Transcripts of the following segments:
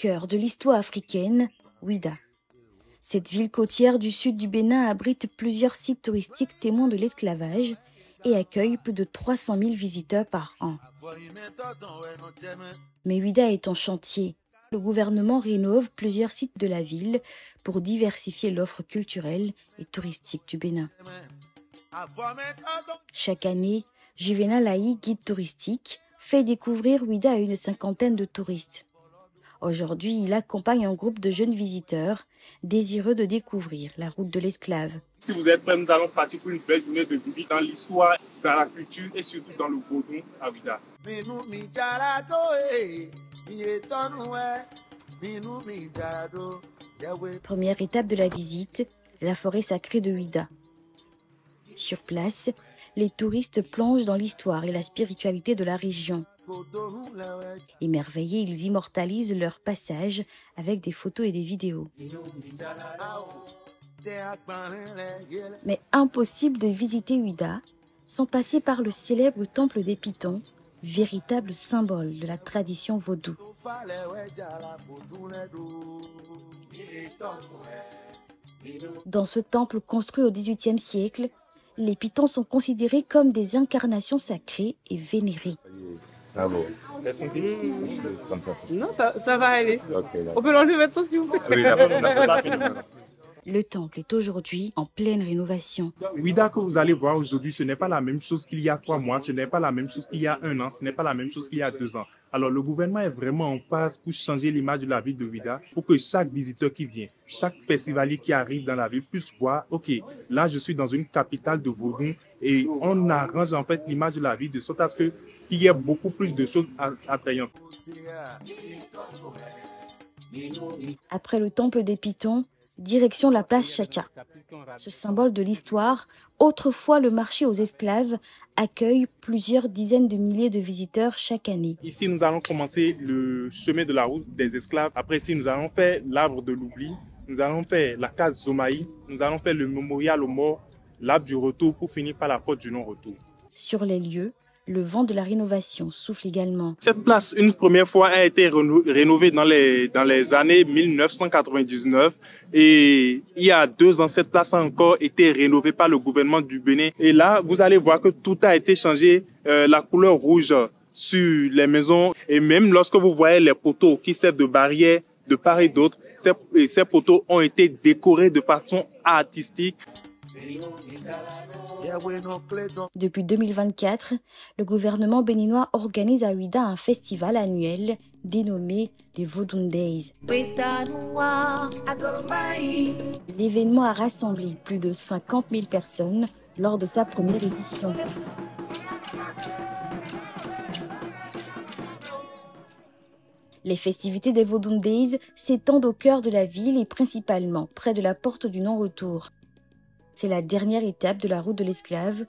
cœur de l'histoire africaine, Ouidah. Cette ville côtière du sud du Bénin abrite plusieurs sites touristiques témoins de l'esclavage et accueille plus de 300 000 visiteurs par an. Mais Ouidah est en chantier. Le gouvernement rénove plusieurs sites de la ville pour diversifier l'offre culturelle et touristique du Bénin. Chaque année, Juvénal Aï, guide touristique, fait découvrir Ouidah à une cinquantaine de touristes. Aujourd'hui, il accompagne un groupe de jeunes visiteurs désireux de découvrir la route de l'esclave. Si vous êtes prêts, nous allons partir pour une belle journée de visite dans l'histoire, dans la culture et surtout dans le vaudou à Ouidah. Première étape de la visite, la forêt sacrée de Ouidah. Sur place, les touristes plongent dans l'histoire et la spiritualité de la région. Émerveillés, ils immortalisent leur passage avec des photos et des vidéos. Mais impossible de visiter Ouidah sans passer par le célèbre temple des Pitons, véritable symbole de la tradition vaudou. Dans ce temple construit au XVIIIe siècle, les pitons sont considérés comme des incarnations sacrées et vénérées. Ah bon. Non, ça va aller. Okay, on peut l'enlever maintenant si vous plaît. Le temple est aujourd'hui en pleine rénovation. Ouidah que vous allez voir aujourd'hui, ce n'est pas la même chose qu'il y a 3 mois, ce n'est pas la même chose qu'il y a 1 an, ce n'est pas la même chose qu'il y a 2 ans. Alors le gouvernement est vraiment en passe pour changer l'image de la ville de Ouidah, pour que chaque visiteur qui vient, chaque festivalier qui arrive dans la ville puisse voir, ok, là je suis dans une capitale de vaudou et on arrange en fait l'image de la ville de sorte à ce qu'il y ait beaucoup plus de choses attrayantes. Après le temple des Pitons, direction la place Chacha. Ce symbole de l'histoire, autrefois le marché aux esclaves, accueille plusieurs dizaines de milliers de visiteurs chaque année. Ici, nous allons commencer le chemin de la route des esclaves. Après, ici, nous allons faire l'arbre de l'oubli. Nous allons faire la case Zomaï. Nous allons faire le mémorial aux morts, l'arbre du retour pour finir par la porte du non-retour. Sur les lieux, le vent de la rénovation souffle également. Cette place, une première fois, a été rénovée dans les années 1999. Et il y a 2 ans, cette place a encore été rénovée par le gouvernement du Bénin. Et là, vous allez voir que tout a été changé. La couleur rouge sur les maisons. Et même lorsque vous voyez les poteaux qui servent de barrière de part et d'autre, ces poteaux ont été décorés de façon artistique. Depuis 2024, le gouvernement béninois organise à Ouidah un festival annuel dénommé les Vodun Days. L'événement a rassemblé plus de 50 000 personnes lors de sa première édition. Les festivités des Vodun Days s'étendent au cœur de la ville et principalement près de la porte du non-retour. C'est la dernière étape de la route de l'esclave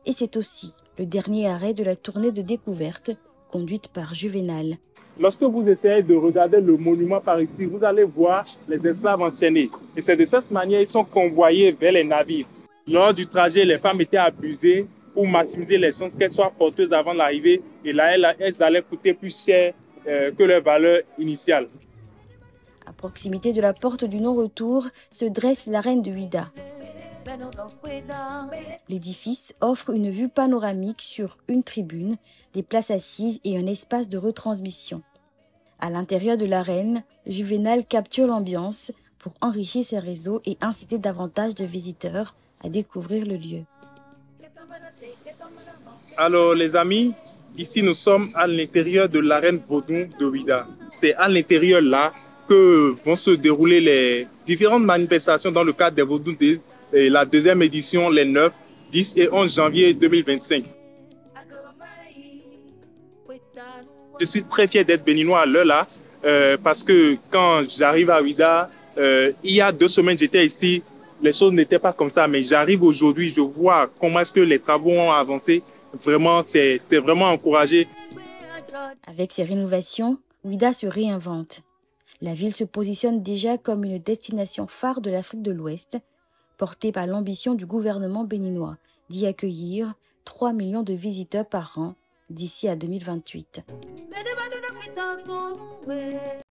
et c'est aussi le dernier arrêt de la tournée de découverte conduite par Juvénal. Lorsque vous essayez de regarder le monument par ici, vous allez voir les esclaves enchaînés. Et c'est de cette manière qu'ils sont convoyés vers les navires. Lors du trajet, les femmes étaient abusées pour maximiser les chances qu'elles soient porteuses avant l'arrivée. Et là, elles allaient coûter plus cher que leur valeur initiale. À proximité de la porte du non-retour se dresse l'arène de Ouidah. L'édifice offre une vue panoramique sur une tribune, des places assises et un espace de retransmission. À l'intérieur de l'arène, Juvénal capture l'ambiance pour enrichir ses réseaux et inciter davantage de visiteurs à découvrir le lieu. Alors les amis, ici nous sommes à l'intérieur de l'arène vaudou de Ouidah. C'est à l'intérieur là que vont se dérouler les différentes manifestations dans le cadre des Vodou Days. Et la deuxième édition les 9, 10 et 11 janvier 2025. Je suis très fier d'être béninois à l'heure là, parce que quand j'arrive à Ouidah, il y a 2 semaines j'étais ici, les choses n'étaient pas comme ça, mais j'arrive aujourd'hui, je vois comment est-ce que les travaux ont avancé, vraiment c'est vraiment encouragé. Avec ces rénovations, Ouidah se réinvente. La ville se positionne déjà comme une destination phare de l'Afrique de l'Ouest, portée par l'ambition du gouvernement béninois d'y accueillir 3 millions de visiteurs par an d'ici à 2028.